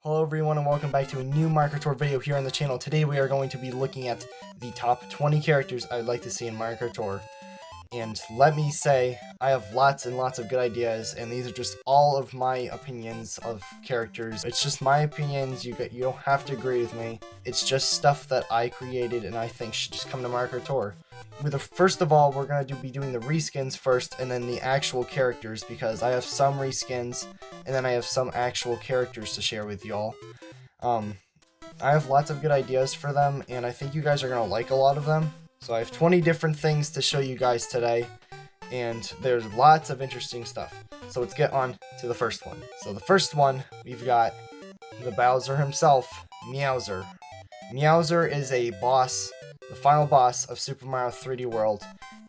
Hello everyone and welcome back to a new Mario Kart Tour video here on the channel. Today we are going to be looking at the top 20 characters I'd like to see in Mario Kart Tour. And let me say, I have lots and lots of good ideas, and these are just all of my opinions of characters. It's just my opinions, you don't have to agree with me. It's just stuff that I created and I think should just come to Mario Kart Tour. First of all, we're going to be doing the reskins first, and then the actual characters, because I have some reskins, and then I have some actual characters to share with y'all. I have lots of good ideas for them, and I think you guys are going to like a lot of them. So I have 20 different things to show you guys today, and there's lots of interesting stuff. So let's get on to the first one. So the first one, we've got the Bowser himself, Meowser. Meowser is a boss, the final boss of Super Mario 3D World,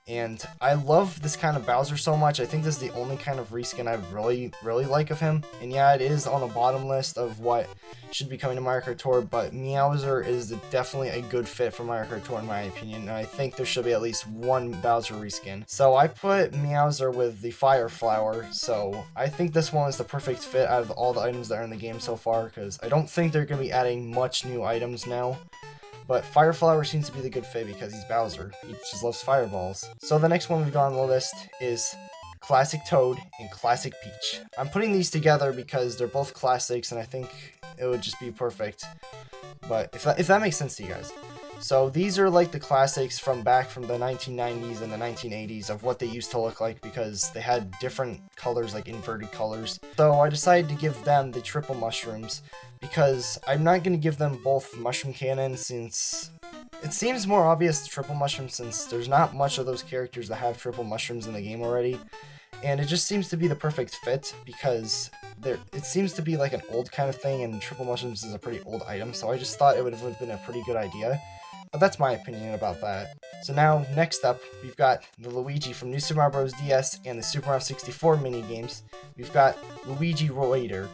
and I love this kind of Bowser so much. I think this is the only kind of reskin I really like of him, and yeah, it is on the bottom list of what should be coming to Mario Kart Tour, but Meowser is definitely a good fit for Mario Kart Tour in my opinion, and I think there should be at least one Bowser reskin. So I put Meowser with the Fire Flower, so I think this one is the perfect fit out of all the items that are in the game so far, because I don't think they're going to be adding much new items now. But Fire Flower seems to be the good fit because he's Bowser. He just loves fireballs. So the next one we've got on the list is Classic Toad and Classic Peach. I'm putting these together because they're both classics and I think it would just be perfect. But if that makes sense to you guys. So these are like the classics from back from the 1990s and the 1980s of what they used to look like, because they had different colors, like inverted colors. So I decided to give them the triple mushrooms because I'm not going to give them both mushroom cannon, since it seems more obvious triple mushrooms, since there's not much of those characters that have triple mushrooms in the game already. And it just seems to be the perfect fit because it seems to be like an old kind of thing, and triple mushrooms is a pretty old item, so I just thought it would have been a pretty good idea. But that's my opinion about that. So now, next up, we've got the Luigi from New Super Mario Bros. DS and the Super Mario 64 mini-games. We've got Luigi Raider.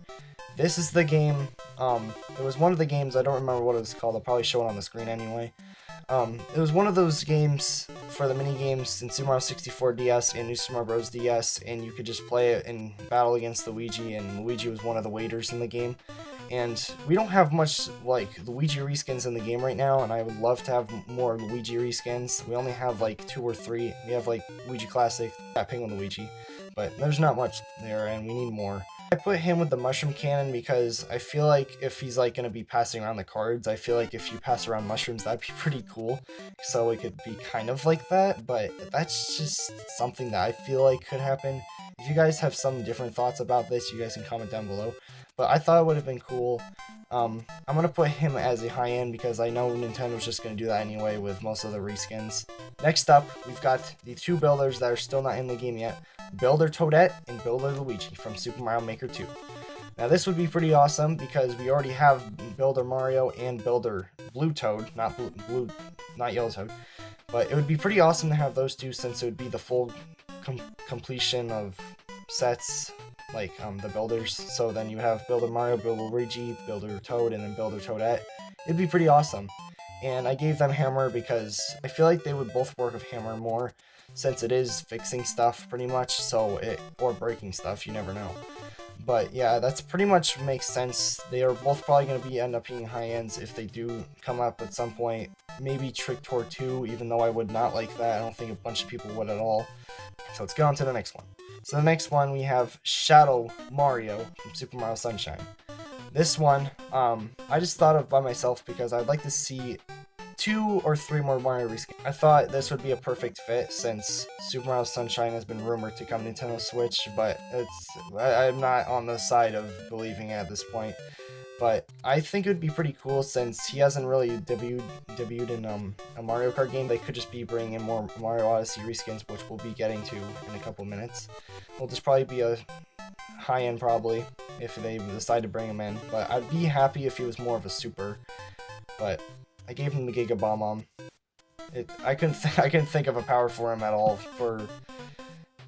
This is the game, it was one of the games, I don't remember what it was called, I'll probably show it on the screen anyway. It was one of those games for the mini-games in Super Mario 64 DS and New Super Mario Bros. DS, and you could just play it and battle against Luigi, and Luigi was one of the waiters in the game. And we don't have much, like, Luigi reskins in the game right now, and I would love to have more Luigi reskins. We only have, like, 2 or 3. We have, like, Luigi Classic, Penguin Luigi, but there's not much there, and we need more. I put him with the Mushroom Cannon because I feel like if he's, like, going to be passing around the cards, I feel like if you pass around mushrooms, that'd be pretty cool. So it could be kind of like that, but that's just something that I feel like could happen. If you guys have some different thoughts about this, you guys can comment down below. But I thought it would have been cool. I'm going to put him as a high end because I know Nintendo's just going to do that anyway with most of the reskins. Next up, we've got the 2 builders that are still not in the game yet. Builder Toadette and Builder Luigi from Super Mario Maker 2. Now this would be pretty awesome because we already have Builder Mario and Builder Blue Toad, not Yellow Toad. But it would be pretty awesome to have those two, since it would be the full completion of sets, like the builders. So then you have Builder Mario, Builder Luigi, Builder Toad, and then Builder Toadette. It'd be pretty awesome. And I gave them Hammer because I feel like they would both work with Hammer more, since it is fixing stuff pretty much, or breaking stuff, you never know. But yeah, that's pretty much makes sense. They are both probably going to end up being high ends if they do come up at some point. Maybe Trick Tour 2, even though I would not like that. I don't think a bunch of people would at all. So let's get on to the next one. So the next one, we have Shadow Mario from Super Mario Sunshine. This one, I just thought of by myself because I'd like to see 2 or 3 more Mario reskins. I thought this would be a perfect fit since Super Mario Sunshine has been rumored to come to Nintendo Switch, but I'm not on the side of believing it at this point. But I think it would be pretty cool since he hasn't really debuted in a Mario Kart game. They could just be bringing in more Mario Odyssey reskins, which we'll be getting to in a couple minutes. Will just probably be a high-end probably if they decide to bring him in. But I'd be happy if he was more of a super. But I gave him the Giga Bomb. I couldn't think of a power for him at all for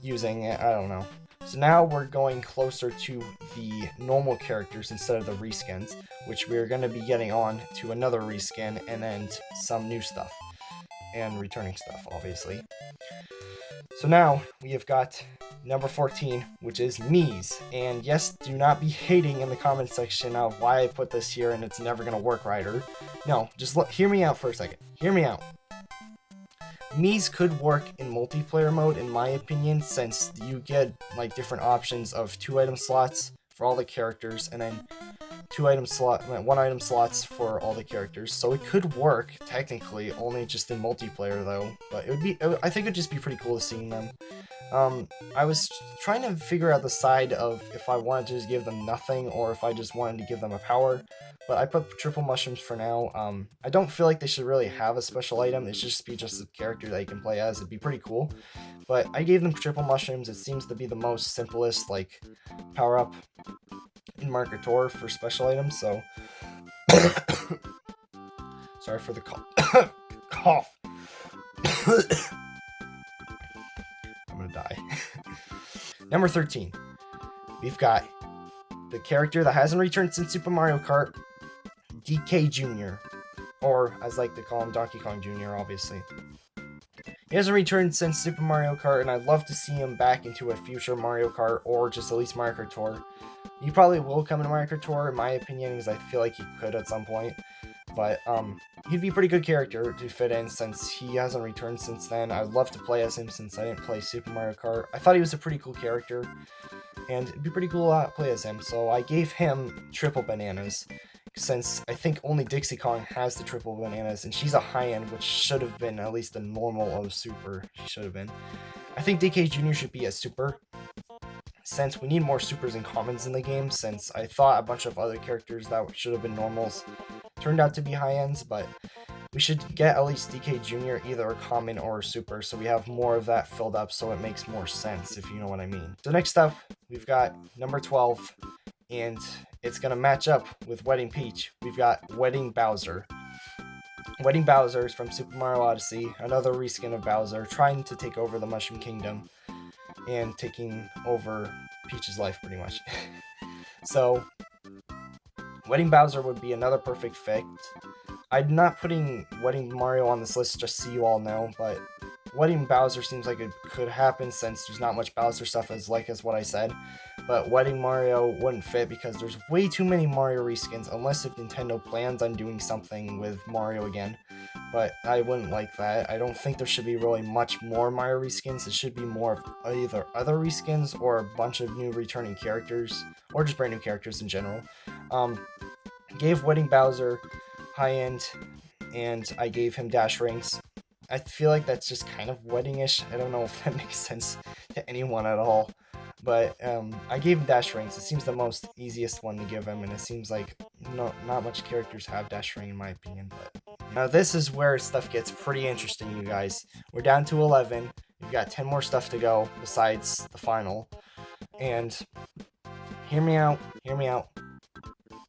using it. I don't know. So now we're going closer to the normal characters instead of the reskins, which we're going to be getting on to another reskin and then some new stuff. and returning stuff, obviously. So now we have got number 14, which is Mies. And yes, do not be hating in the comment section of why I put this here and it's never going to work, Ryder. No, just hear me out for a second. Hear me out. Mies could work in multiplayer mode, in my opinion, since you get like different options of 2 item slots for all the characters, and then 1 item slots for all the characters. So it could work technically, only just in multiplayer though. But I think it'd just be pretty cool to seeing them. I was trying to figure out the side of if I wanted to just give them nothing or if I just wanted to give them a power, but I put triple mushrooms for now. I don't feel like they should really have a special item. It should just be just a character that you can play as. It'd be pretty cool, but I gave them triple mushrooms. It seems to be the most simplest like power up in Mario Kart Tour for special items. So sorry for the cough. I'm gonna die. Number 13, we've got the character that hasn't returned since Super Mario Kart, DK Jr., or as I like to call him, Donkey Kong Jr., obviously. He hasn't returned since Super Mario Kart, and I'd love to see him back into a future Mario Kart, or just at least Mario Kart Tour. He probably will come into Mario Kart Tour, in my opinion, because I feel like he could at some point. But he'd be a pretty good character to fit in since he hasn't returned since then. I'd love to play as him since I didn't play Super Mario Kart. I thought he was a pretty cool character, and it'd be pretty cool to play as him. So I gave him triple bananas, since I think only Dixie Kong has the triple bananas, and she's a high-end, which should have been at least a normal of super. She should have been. I think DK Jr. should be a super, since we need more supers and commons in the game, since I thought a bunch of other characters that should have been normals turned out to be high ends, but we should get at least DK Jr. either a common or a super, so we have more of that filled up, so it makes more sense, if you know what I mean. So next up, we've got number 12, and it's going to match up with Wedding Peach. We've got Wedding Bowser. Wedding Bowser is from Super Mario Odyssey, another reskin of Bowser, trying to take over the Mushroom Kingdom, and taking over Peach's life, pretty much. So Wedding Bowser would be another perfect fit. I'm not putting Wedding Mario on this list just so you all know, but Wedding Bowser seems like it could happen since there's not much Bowser stuff as what I said. But Wedding Mario wouldn't fit because there's way too many Mario reskins, unless if Nintendo plans on doing something with Mario again. But I wouldn't like that. I don't think there should be really much more Mario reskins. It should be more of either other reskins or a bunch of new returning characters, or just brand new characters in general. Gave Wedding Bowser high-end, and I gave him dash rings. I feel like that's just kind of wedding-ish. I don't know if that makes sense to anyone at all. But I gave him dash rings. It seems the most easiest one to give him, and it seems like not much characters have dash ring in my opinion. But now this is where stuff gets pretty interesting, you guys. We're down to 11. We've got 10 more stuff to go besides the final. And hear me out.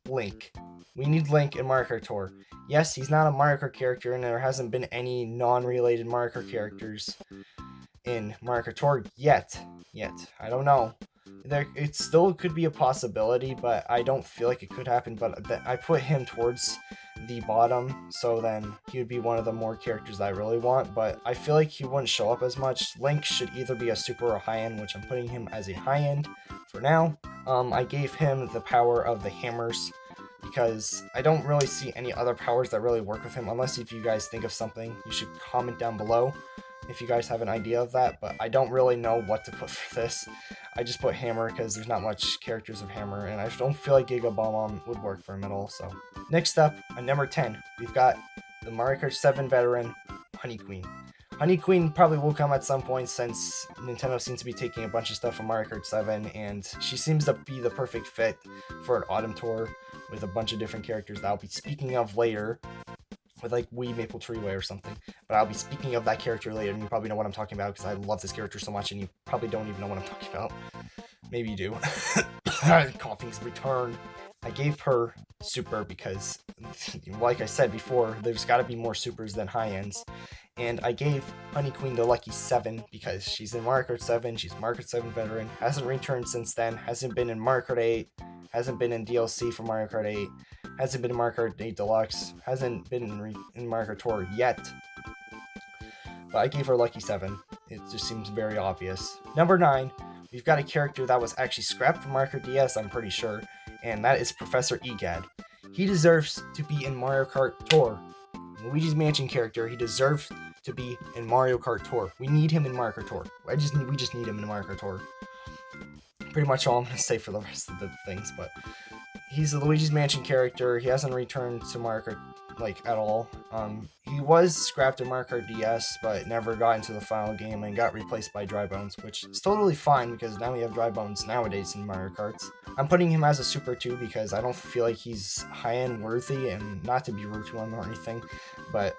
Link. We need Link in Mario Kart Tour. Yes, he's not a Mario Kart character, and there hasn't been any non-related Mario Kart characters in Mario Kart Tour yet. I don't know. It still could be a possibility, but I don't feel like it could happen. But I put him towards the bottom, so then he would be one of the more characters that I really want. But I feel like he wouldn't show up as much. Link should either be a super or a high-end, which I'm putting him as a high-end for now. I gave him the power of the hammers, because I don't really see any other powers that really work with him, unless if you guys think of something. You should comment down below if you guys have an idea of that, but I don't really know what to put for this. I just put hammer because there's not much characters of hammer, and I don't feel like Giga Bomb would work for him at all. So next up, at number 10, we've got the Mario Kart 7 veteran, Honey Queen. Honey Queen probably will come at some point, since Nintendo seems to be taking a bunch of stuff from Mario Kart 7, and she seems to be the perfect fit for an Autumn Tour with a bunch of different characters that I'll be speaking of later, with like Wii Maple Treeway or something. But I'll be speaking of that character later, and you probably know what I'm talking about because I love this character so much, and you probably don't even know what I'm talking about. Maybe you do. Coughing's return. I gave her super because, like I said before, there's got to be more supers than high ends. And I gave Honey Queen the lucky 7 because she's in Mario Kart 7, she's Mario Kart 7 veteran, hasn't returned since then, hasn't been in Mario Kart 8, hasn't been in DLC for Mario Kart 8, hasn't been in Mario Kart 8 Deluxe, hasn't been in Mario Kart Tour yet. but I gave her Lucky 7. It just seems very obvious. Number 9, we've got a character that was actually scrapped from Mario Kart DS, I'm pretty sure, and that is Professor Egad. He deserves to be in Mario Kart Tour. Luigi's Mansion character, he deserves to be in Mario Kart Tour. We need him in Mario Kart Tour. We just need him in Mario Kart Tour. Pretty much all I'm going to say for the rest of the things, but he's a Luigi's Mansion character. He hasn't returned to Mario Kart, at all. He was scrapped in Mario Kart DS, but never got into the final game and got replaced by Dry Bones, which is totally fine because now we have Dry Bones nowadays in Mario Karts. I'm putting him as a Super 2 because I don't feel like he's high-end worthy, and not to be rude to him or anything, but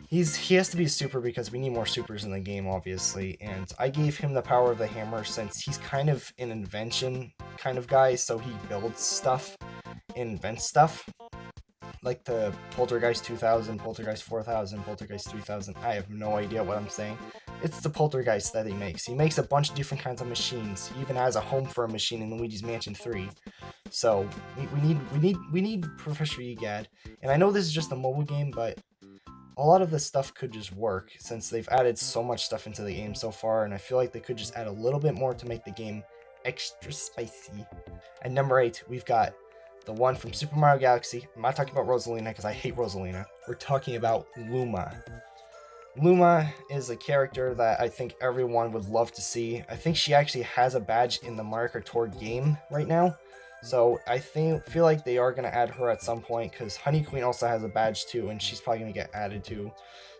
he has to be a Super because we need more Supers in the game, obviously, and I gave him the power of the hammer since he's kind of an invention kind of guy, so he builds stuff, invents stuff, like the Poltergeist 2000, Poltergeist 4000, Poltergeist 3000, I have no idea what I'm saying. It's the Poltergeist that he makes. He makes a bunch of different kinds of machines. He even has a home for a machine in Luigi's Mansion 3. So, we need Professor Egad, and I know this is just a mobile game, but a lot of this stuff could just work since they've added so much stuff into the game so far, and I feel like they could just add a little bit more to make the game extra spicy. At number 8, we've got the one from Super Mario Galaxy. I'm not talking about Rosalina because I hate Rosalina. We're talking about Luma. Luma is a character that I think everyone would love to see. I think she actually has a badge in the Mario Kart Tour game right now. So I feel like they are going to add her at some point because Honey Queen also has a badge too, and she's probably going to get added too.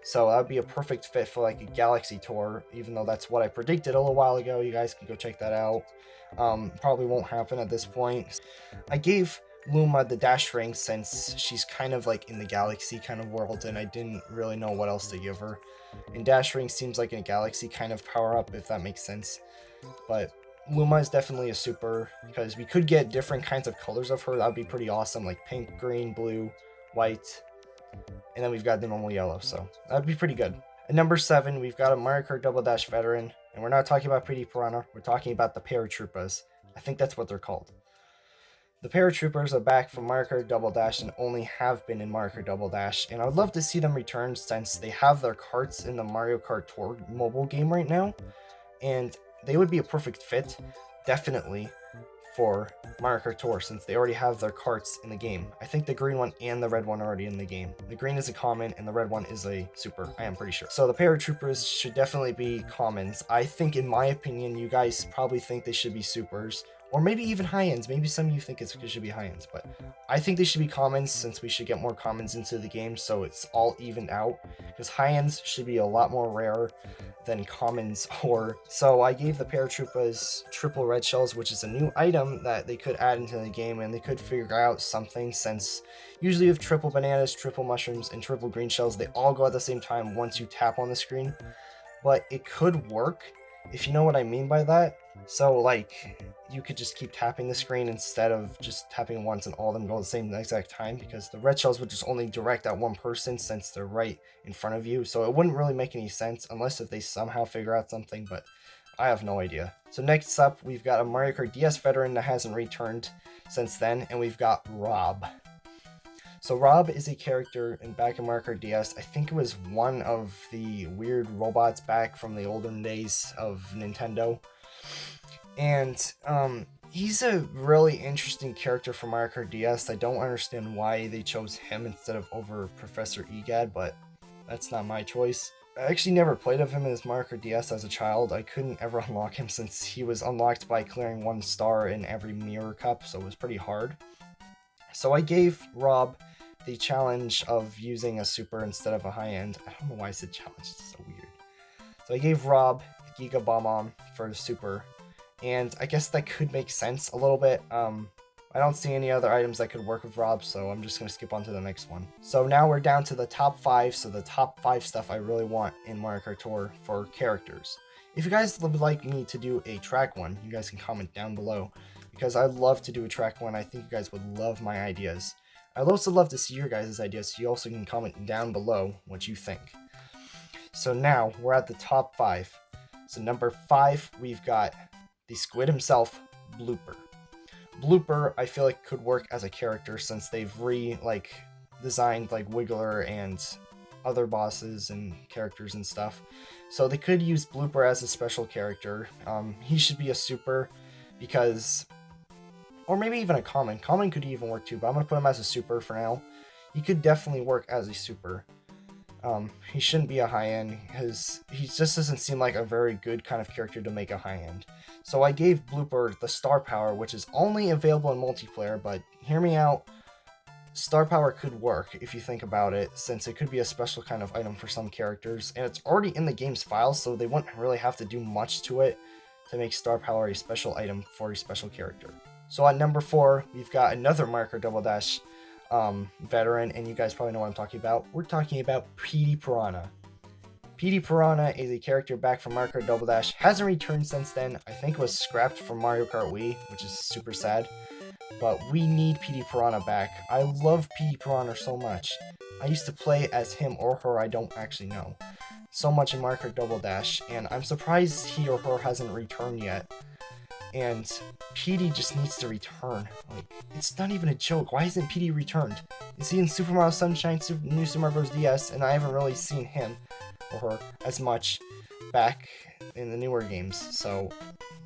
So that would be a perfect fit for like a Galaxy Tour, even though that's what I predicted a little while ago. You guys can go check that out. Probably won't happen at this point. I gave Luma the dash ring since she's kind of like in the Galaxy kind of world, and I didn't really know what else to give her. And dash ring seems like a Galaxy kind of power up, if that makes sense. But Luma is definitely a Super because we could get different kinds of colors of her. That would be pretty awesome, like pink, green, blue, white, and then we've got the normal yellow, so that would be pretty good. At number 7, we've got a Mario Kart Double Dash veteran, and we're not talking about Pretty Piranha, we're talking about the paratroopers. I think that's what they're called. The paratroopers are back from Mario Kart Double Dash and only have been in Mario Kart Double Dash, and I would love to see them return since they have their carts in the Mario Kart Tour mobile game right now, and they would be a perfect fit, definitely, for Mario Kart Tour since they already have their carts in the game. I think the green one and the red one are already in the game. The green is a common and the red one is a super, I am pretty sure. So the paratroopers should definitely be commons. I think, in my opinion, you guys probably think they should be supers, or maybe even high-ends. Maybe some of you think it should be high-ends, but I think they should be commons since we should get more commons into the game so it's all evened out, because high-ends should be a lot more rare than commons or. So I gave the paratroopers triple red shells, which is a new item that they could add into the game, and they could figure out something since usually with triple bananas, triple mushrooms, and triple green shells, they all go at the same time once you tap on the screen. But it could work, if you know what I mean by that. So like, you could just keep tapping the screen instead of just tapping once and all of them go at the same exact time, because the red shells would just only direct at one person since they're right in front of you, so it wouldn't really make any sense unless if they somehow figure out something, but I have no idea. So next up, we've got a Mario Kart DS veteran that hasn't returned since then, and we've got Rob. So Rob is a character back in Mario Kart DS. I think it was one of the weird robots back from the olden days of Nintendo. And he's a really interesting character for Mario Kart DS. I don't understand why they chose him instead of over Professor Egad, but that's not my choice. I actually never played of him in Mario Kart DS as a child. I couldn't ever unlock him since he was unlocked by clearing 1 star in every mirror cup, so it was pretty hard. So I gave Rob the challenge of using a super instead of a high-end. I don't know why I said challenge, it's so weird. So I gave Rob Giga Bomb for the super, and I guess that could make sense a little bit. I don't see any other items that could work with Rob, so I'm just going to skip on to the next one. So now we're down to the top 5, so the top 5 stuff I really want in Mario Kart Tour for characters. If you guys would like me to do a track one, you guys can comment down below, because I'd love to do a track one. I think you guys would love my ideas. I'd also love to see your guys' ideas, so you also can comment down below what you think. So now, we're at the top 5. So number 5, we've got the squid himself, Blooper. Blooper, I feel like could work as a character since they've designed like Wiggler and other bosses and characters and stuff. So they could use Blooper as a special character. He should be a super because, or maybe even a common. Common could even work too, but I'm going to put him as a super for now. He could definitely work as a super. He shouldn't be a high end because he just doesn't seem like a very good kind of character to make a high end. So I gave Blooper the star power, which is only available in multiplayer, but hear me out. Star power could work if you think about it, since it could be a special kind of item for some characters, and it's already in the game's files, so they wouldn't really have to do much to it to make star power a special item for a special character. So at number 4, we've got another Mario Kart Double Dash veteran, and you guys probably know what I'm talking about. We're talking about Petey Piranha. Petey Piranha is a character back from Mario Kart Double Dash. Hasn't returned since then. I think it was scrapped from Mario Kart Wii, which is super sad. But we need Petey Piranha back. I love Petey Piranha so much. I used to play as him or her, I don't actually know, so much in Mario Kart Double Dash, and I'm surprised he or her hasn't returned yet. And Petey just needs to return. Like, it's not even a joke. Why hasn't Petey returned? Is he in Super Mario Sunshine, New Super Mario Bros. DS, and I haven't really seen him or her as much back in the newer games. So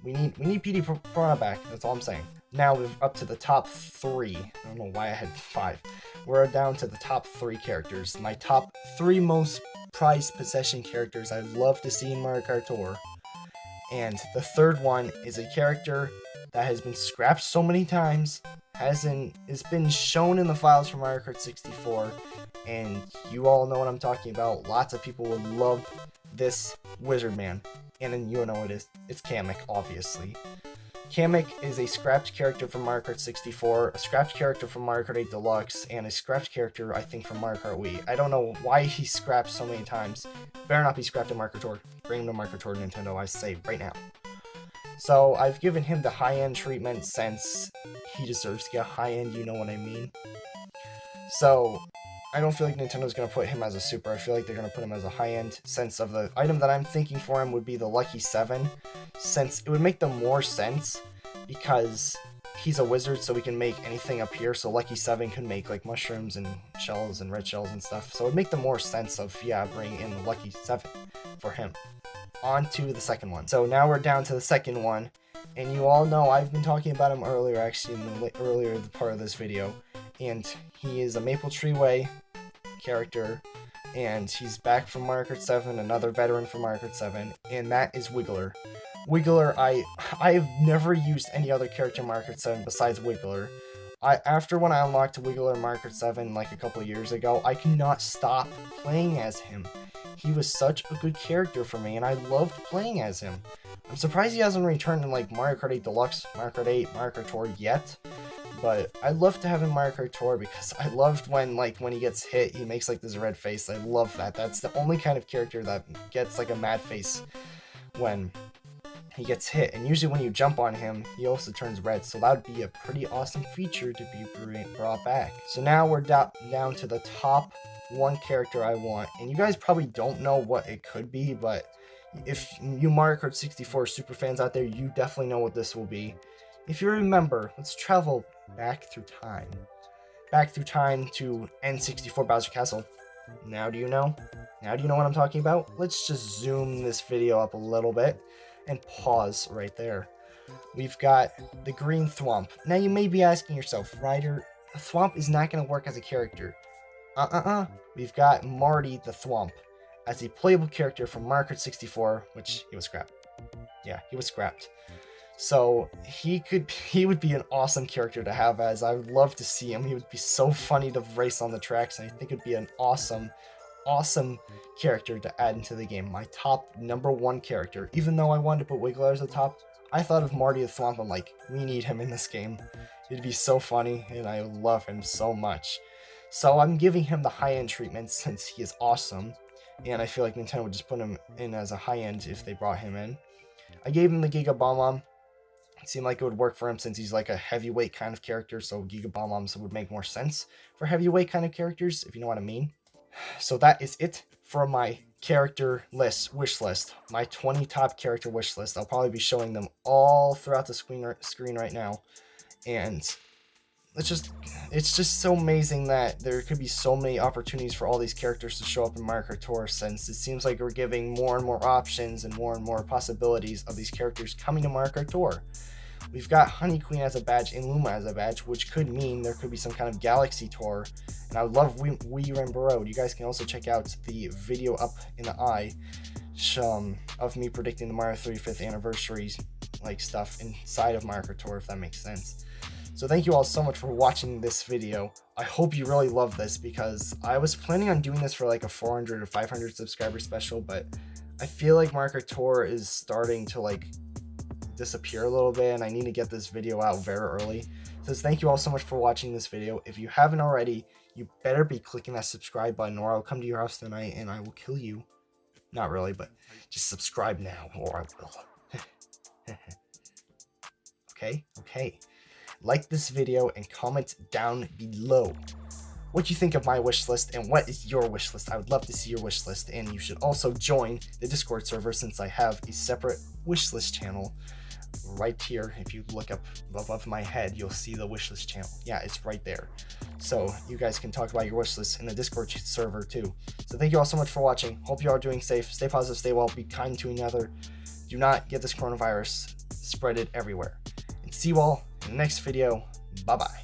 we need Petey Piranha back. That's all I'm saying. Now we're up to the top 3. I don't know why I had 5. We're down to the top 3 characters. My top 3 most prized possession characters I'd love to see in Mario Kart Tour. And the third one is a character that has been scrapped so many times, has been shown in the files for Mario Kart 64, and you all know what I'm talking about. Lots of people would love this wizard man, and then you know what it is. It's Kamek, obviously. Kamek is a scrapped character from Mario Kart 64, a scrapped character from Mario Kart 8 Deluxe, and a scrapped character, I think, from Mario Kart Wii. I don't know why he's scrapped so many times. Better not be scrapped in Mario Kart Tour. Bring him to Mario Kart Tour, Nintendo, I say right now. So I've given him the high-end treatment since he deserves to get high-end, you know what I mean. So I don't feel like Nintendo's going to put him as a super. I feel like they're going to put him as a high-end, since of the item that I'm thinking for him would be the Lucky 7, since it would make the more sense because he's a wizard, so we can make anything appear. So Lucky 7 can make like mushrooms and shells and red shells and stuff. So it would make the more sense of, yeah, bring in the Lucky 7 for him. On to the second one. So now we're down to the second one, and you all know I've been talking about him earlier, actually, in the earlier part of this video. And he is a Maple Tree Way character, and he's back from Mario Kart 7, another veteran from Mario Kart 7, and that is Wiggler. Wiggler, I've never used any other character in Mario Kart 7 besides Wiggler. After when I unlocked Wiggler in Mario Kart 7 like a couple of years ago, I could not stop playing as him. He was such a good character for me, and I loved playing as him. I'm surprised he hasn't returned in like Mario Kart 8 Deluxe, Mario Kart 8, Mario Kart Tour yet. But I'd love to have him in Mario Kart Tour because I loved when he gets hit, he makes like this red face. I love that. That's the only kind of character that gets like a mad face when he gets hit. And usually when you jump on him, he also turns red. So that would be a pretty awesome feature to be brought back. So now we're down to the top 1 character I want. And you guys probably don't know what it could be, but if you Mario Kart 64 super fans out there, you definitely know what this will be. If you remember, let's travel back through time. Back through time to N64 Bowser Castle. Now do you know? Now do you know what I'm talking about? Let's just zoom this video up a little bit and pause right there. We've got the Green Thwomp. Now you may be asking yourself, Ryder, the Thwomp is not going to work as a character. We've got Marty the Thwomp as a playable character from Mario Kart 64, which he was scrapped. Yeah, he was scrapped. So he would be an awesome character to have, as I would love to see him. He would be so funny to race on the tracks, and I think it'd be an awesome character to add into the game. My top number 1 character. Even though I wanted to put Wiggler as the top, I thought of Marty the Thwomp. I'm like, we need him in this game. It'd be so funny, and I love him so much. So I'm giving him the high-end treatment since he is awesome, and I feel like Nintendo would just put him in as a high-end if they brought him in. I gave him the Giga Bomb. It seemed like it would work for him since he's like a heavyweight kind of character, so Giga Bomb-Bombs would make more sense for heavyweight kind of characters, if you know what I mean. So that is it for my character list, wish list. My 20 top character wish list. I'll probably be showing them all throughout the screen right now. And it's just so amazing that there could be so many opportunities for all these characters to show up in Mario Kart Tour, since it seems like we're giving more and more options and more possibilities of these characters coming to Mario Kart Tour. We've got Honey Queen as a badge and Luma as a badge, which could mean there could be some kind of Galaxy Tour. And I would love Wii Rainbow Road. You guys can also check out the video up in the eye of me predicting the Mario 35th anniversary like stuff inside of Mario Kart Tour, if that makes sense. So thank you all so much for watching this video. I hope you really love this, because I was planning on doing this for like a 400 or 500 subscriber special, but I feel like Mario Kart Tour is starting to like disappear a little bit, and I need to get this video out very early. So thank you all so much for watching this video. If you haven't already, you better be clicking that subscribe button, or I'll come to your house tonight and I will kill you. Not really, but just subscribe now or I will. Okay. Like this video and comment down below what you think of my wish list and what is your wish list. I would love to see your wish list, and you should also join the Discord server, since I have a separate wish list channel right here. If you look up above my head, you'll see the wish list channel. Yeah, it's right there. So you guys can talk about your wish list in the Discord server too. So thank you all so much for watching. Hope you are doing safe. Stay positive, stay well, be kind to another. Do not get this coronavirus. Spread it everywhere. And see you all in the next video. Bye bye.